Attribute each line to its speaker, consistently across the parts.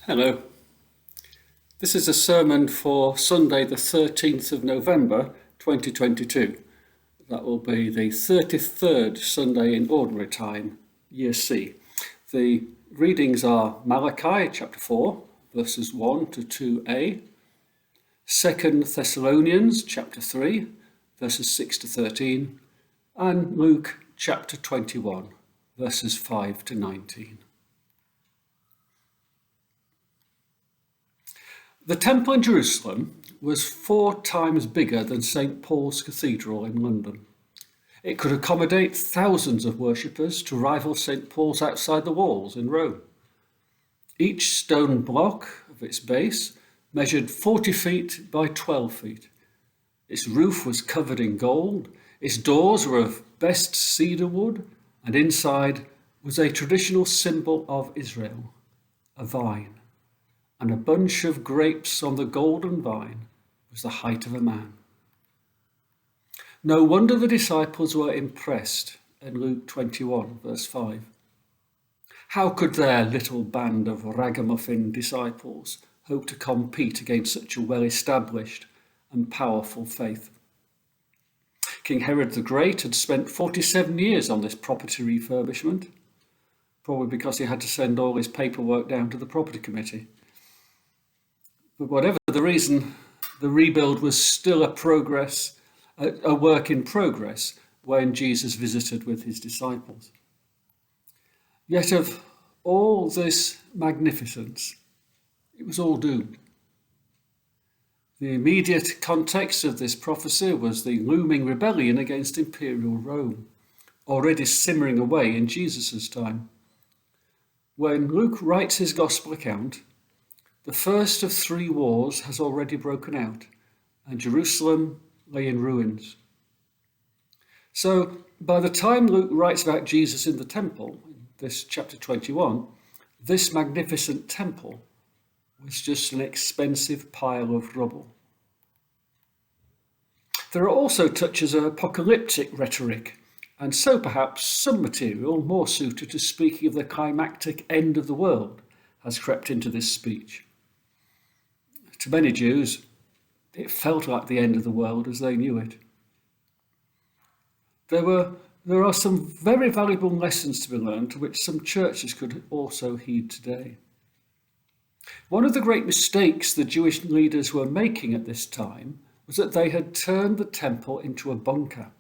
Speaker 1: Hello. This is a sermon for Sunday the 13th of November 2022. That will be the 33rd Sunday in Ordinary Time, Year C. The readings are Malachi chapter 4, verses 1 to 2a, 2 Thessalonians chapter 3, verses 6 to 13, and Luke chapter 21, verses 5 to 19. The temple in Jerusalem was 4 times bigger than St. Paul's Cathedral in London. It could accommodate thousands of worshippers to rival St. Paul's outside the walls in Rome. Each stone block of its base measured 40 feet by 12 feet. Its roof was covered in gold, its doors were of best cedar wood, and inside was a traditional symbol of Israel, a vine. And a bunch of grapes on the golden vine was the height of a man. No wonder the disciples were impressed in Luke 21, verse 5. How could their little band of ragamuffin disciples hope to compete against such a well-established and powerful faith? King Herod the Great had spent 47 years on this property refurbishment, probably because he had to send all his paperwork down to the property committee. But whatever the reason, the rebuild was still a work in progress when Jesus visited with his disciples. Yet of all this magnificence, it was all doomed. The immediate context of this prophecy was the looming rebellion against imperial Rome, already simmering away in Jesus' time. When Luke writes his gospel account, the first of 3 wars has already broken out, and Jerusalem lay in ruins. So by the time Luke writes about Jesus in the temple, in this chapter 21, this magnificent temple was just an expensive pile of rubble. There are also touches of apocalyptic rhetoric, and so perhaps some material more suited to speaking of the climactic end of the world has crept into this speech. To many Jews, it felt like the end of the world as they knew it. There are some very valuable lessons to be learned to which some churches could also heed today. One of the great mistakes the Jewish leaders were making at this time was that they had turned the temple into a bunker.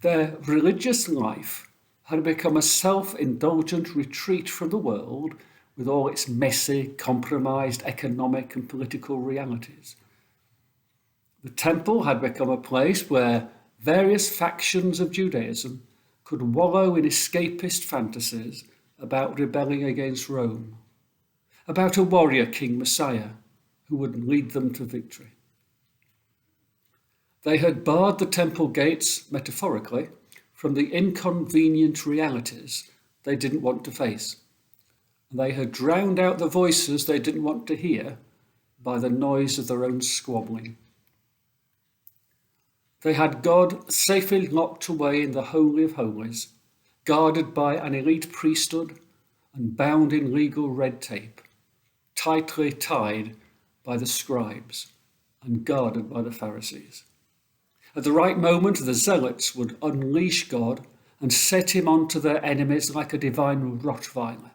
Speaker 1: Their religious life had become a self-indulgent retreat from the world with all its messy, compromised economic and political realities. The temple had become a place where various factions of Judaism could wallow in escapist fantasies about rebelling against Rome, about a warrior king Messiah who would lead them to victory. They had barred the temple gates, metaphorically, from the inconvenient realities they didn't want to face. They had drowned out the voices they didn't want to hear by the noise of their own squabbling. They had God safely locked away in the Holy of Holies, guarded by an elite priesthood and bound in legal red tape, tightly tied by the scribes and guarded by the Pharisees. At the right moment, the zealots would unleash God and set him onto their enemies like a divine Rottweiler.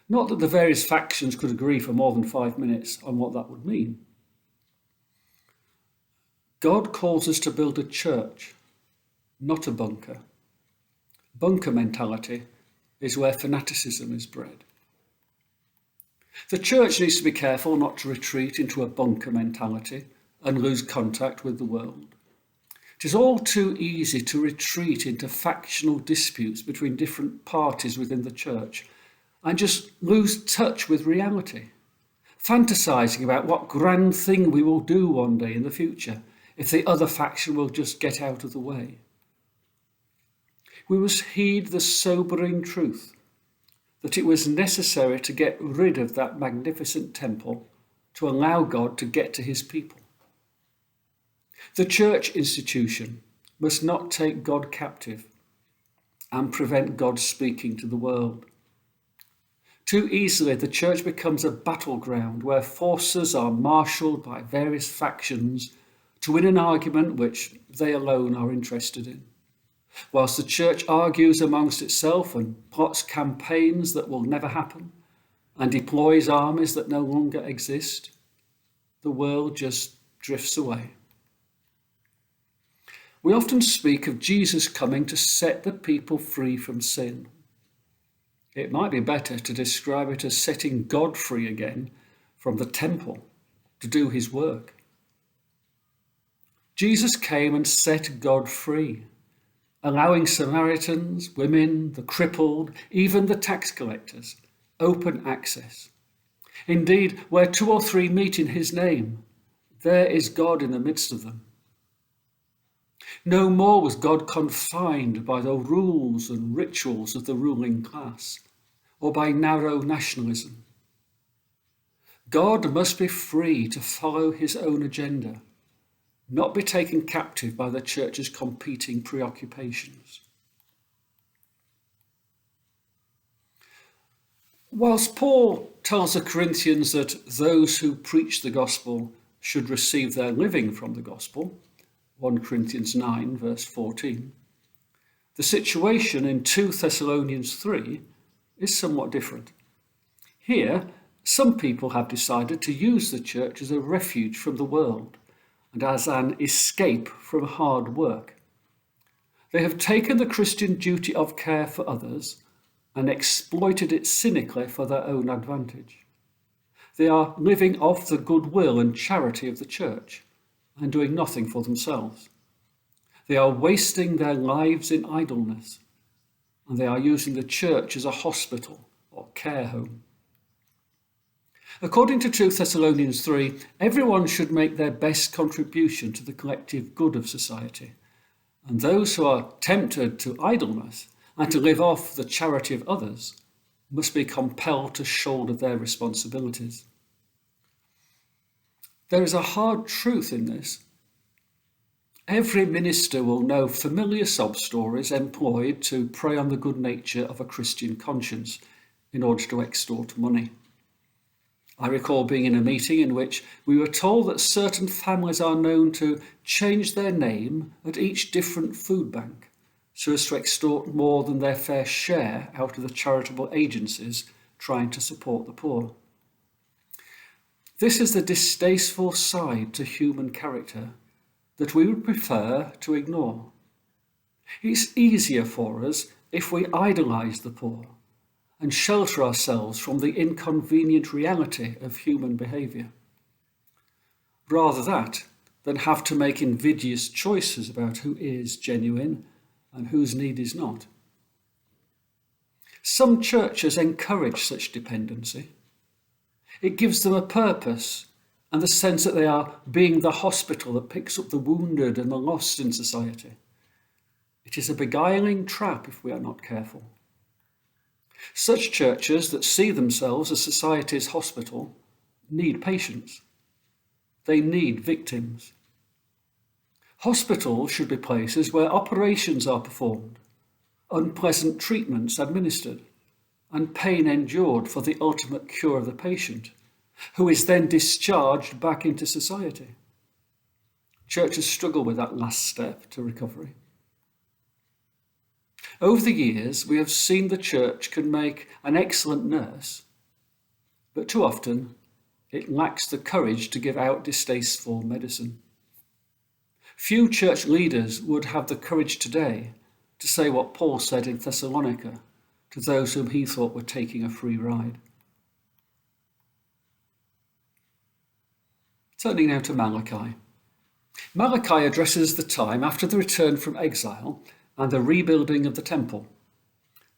Speaker 1: Not that the various factions could agree for more than 5 minutes on what that would mean. God calls us to build a church, not a bunker. Bunker mentality is where fanaticism is bred. The church needs to be careful not to retreat into a bunker mentality and lose contact with the world. It is all too easy to retreat into factional disputes between different parties within the church and just lose touch with reality, fantasizing about what grand thing we will do one day in the future if the other faction will just get out of the way. We must heed the sobering truth that it was necessary to get rid of that magnificent temple to allow God to get to his people. The church institution must not take God captive and prevent God speaking to the world. Too easily the church becomes a battleground where forces are marshalled by various factions to win an argument which they alone are interested in. Whilst the church argues amongst itself and plots campaigns that will never happen and deploys armies that no longer exist, the world just drifts away. We often speak of Jesus coming to set the people free from sin. It might be better to describe it as setting God free again from the temple to do his work. Jesus came and set God free, allowing Samaritans, women, the crippled, even the tax collectors, open access. Indeed, where 2 or 3 meet in his name, there is God in the midst of them. No more was God confined by the rules and rituals of the ruling class, or by narrow nationalism. God must be free to follow his own agenda, not be taken captive by the church's competing preoccupations. Whilst Paul tells the Corinthians that those who preach the gospel should receive their living from the gospel, 1 Corinthians 9 verse 14, the situation in 2 Thessalonians 3 is somewhat different. Here, some people have decided to use the church as a refuge from the world and as an escape from hard work. They have taken the Christian duty of care for others and exploited it cynically for their own advantage. They are living off the goodwill and charity of the church and doing nothing for themselves. They are wasting their lives in idleness, and they are using the church as a hospital or care home. According to 2 Thessalonians 3, everyone should make their best contribution to the collective good of society, and those who are tempted to idleness and to live off the charity of others must be compelled to shoulder their responsibilities. There is a hard truth in this. Every minister will know familiar sob stories employed to prey on the good nature of a Christian conscience in order to extort money. I recall being in a meeting in which we were told that certain families are known to change their name at each different food bank so as to extort more than their fair share out of the charitable agencies trying to support the poor. This is the distasteful side to human character that we would prefer to ignore. It's easier for us if we idolize the poor and shelter ourselves from the inconvenient reality of human behaviour. Rather that than have to make invidious choices about who is genuine and whose need is not. Some churches encourage such dependency. It gives them a purpose and the sense that they are being the hospital that picks up the wounded and the lost in society. It is a beguiling trap if we are not careful. Such churches that see themselves as society's hospital need patients. They need victims. Hospitals should be places where operations are performed, unpleasant treatments administered, and pain endured for the ultimate cure of the patient, who is then discharged back into society. Churches struggle with that last step to recovery. Over the years, we have seen the church can make an excellent nurse, but too often it lacks the courage to give out distasteful medicine. Few church leaders would have the courage today to say what Paul said in Thessalonica to those whom he thought were taking a free ride. Turning now to Malachi. Malachi addresses the time after the return from exile and the rebuilding of the temple,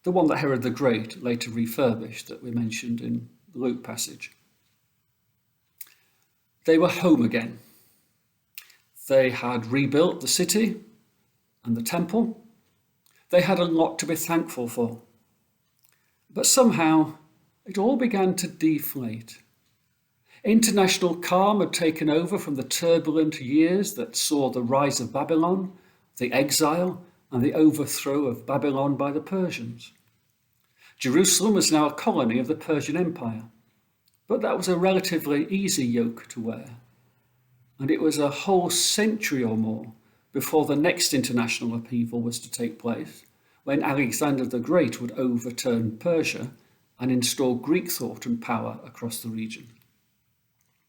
Speaker 1: the one that Herod the Great later refurbished that we mentioned in the Luke passage. They were home again. They had rebuilt the city and the temple. They had a lot to be thankful for. But somehow it all began to deflate. International calm had taken over from the turbulent years that saw the rise of Babylon, the exile, and the overthrow of Babylon by the Persians. Jerusalem was now a colony of the Persian Empire, but that was a relatively easy yoke to wear, and it was a whole century or more before the next international upheaval was to take place, when Alexander the Great would overturn Persia and install Greek thought and power across the region.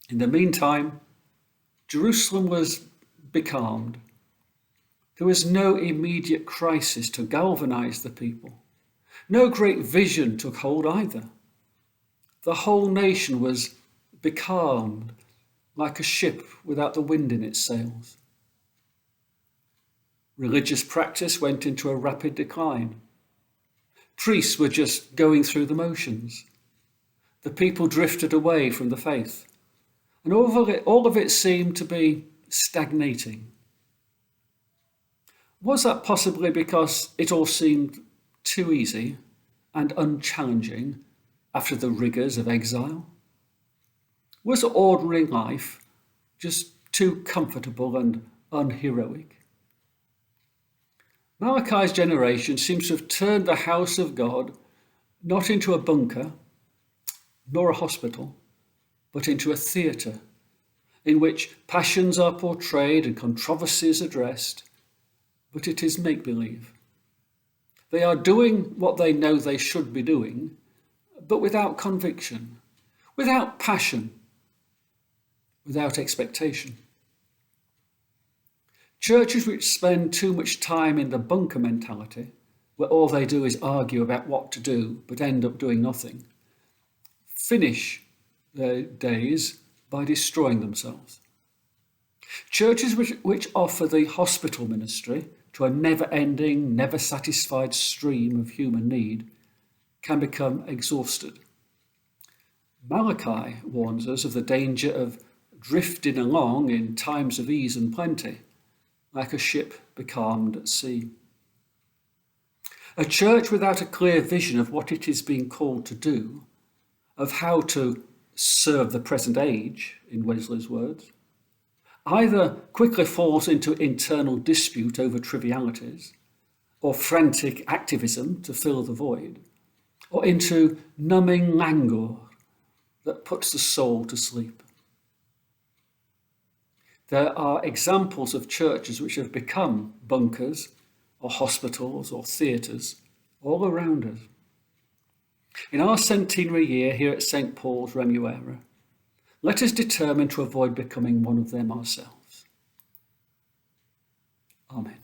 Speaker 1: In the meantime, Jerusalem was becalmed. There was no immediate crisis to galvanize the people. No great vision took hold either. The whole nation was becalmed, like a ship without the wind in its sails. Religious practice went into a rapid decline. Priests were just going through the motions. The people drifted away from the faith, and all of it seemed to be stagnating. Was that possibly because it all seemed too easy and unchallenging after the rigours of exile? Was ordinary life just too comfortable and unheroic? Malachi's generation seems to have turned the house of God not into a bunker nor a hospital, but into a theatre in which passions are portrayed and controversies addressed, but it is make-believe. They are doing what they know they should be doing, but without conviction, without passion, without expectation. Churches which spend too much time in the bunker mentality, where all they do is argue about what to do but end up doing nothing, finish their days by destroying themselves. Churches which offer the hospital ministry to a never-ending, never-satisfied stream of human need can become exhausted. Malachi warns us of the danger of drifting along in times of ease and plenty, like a ship becalmed at sea. A church without a clear vision of what it is being called to do, of how to serve the present age, in Wesley's words, either quickly falls into internal dispute over trivialities, or frantic activism to fill the void, or into numbing languor that puts the soul to sleep. There are examples of churches which have become bunkers or hospitals or theatres all around us. In our centenary year here at St. Paul's Remuera, let us determine to avoid becoming one of them ourselves. Amen.